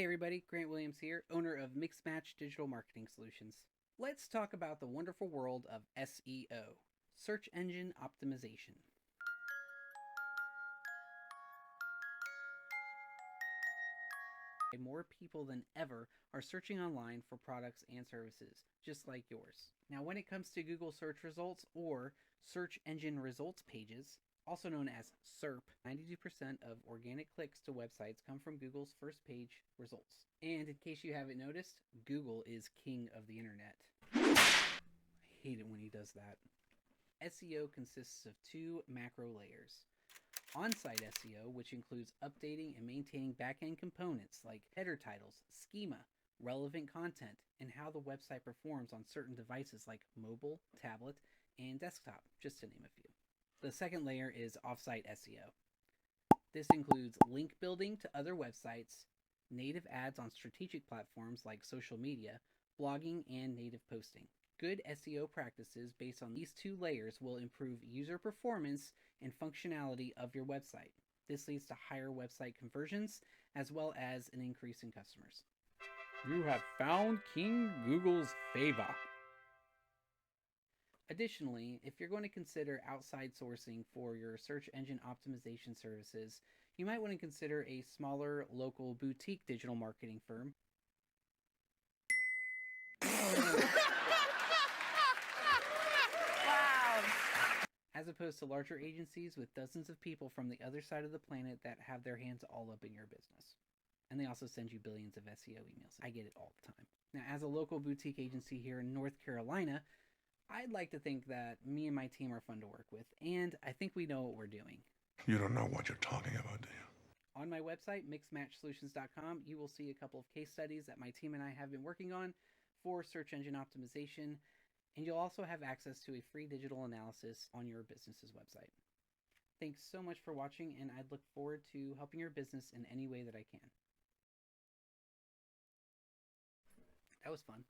Hey everybody, Grant Williams here, owner of Mix Match Digital Marketing Solutions. Let's talk about the wonderful world of SEO, search engine optimization. More people than ever are searching online for products and services, just like yours. Now, when it comes to Google search results or search engine results pages, also known as SERP, 92% of organic clicks to websites come from Google's first page results. And in case you haven't noticed, Google is king of the internet. I hate it when he does that. SEO consists of two macro layers. On-site SEO, which includes updating and maintaining back-end components like header titles, schema, relevant content, and how the website performs on certain devices like mobile, tablet, and desktop, just to name a few. The second layer is off-site SEO. This includes link building to other websites, native ads on strategic platforms like social media, blogging, and native posting. Good SEO practices based on these two layers will improve user performance and functionality of your website. This leads to higher website conversions as well as an increase in customers. You have found King Google's favor. Additionally, if you're going to consider outside sourcing for your search engine optimization services, you might want to consider a smaller local boutique digital marketing firm. As opposed to larger agencies with dozens of people from the other side of the planet that have their hands all up in your business. And they also send you billions of SEO emails. I get it all the time. Now, as a local boutique agency here in North Carolina, I'd like to think that me and my team are fun to work with, and I think we know what we're doing. You don't know what you're talking about, do you? On my website, mixmatchsolutions.com, you will see a couple of case studies that my team and I have been working on for search engine optimization. And you'll also have access to a free digital analysis on your business's website. Thanks so much for watching, and I look forward to helping your business in any way that I can. That was fun.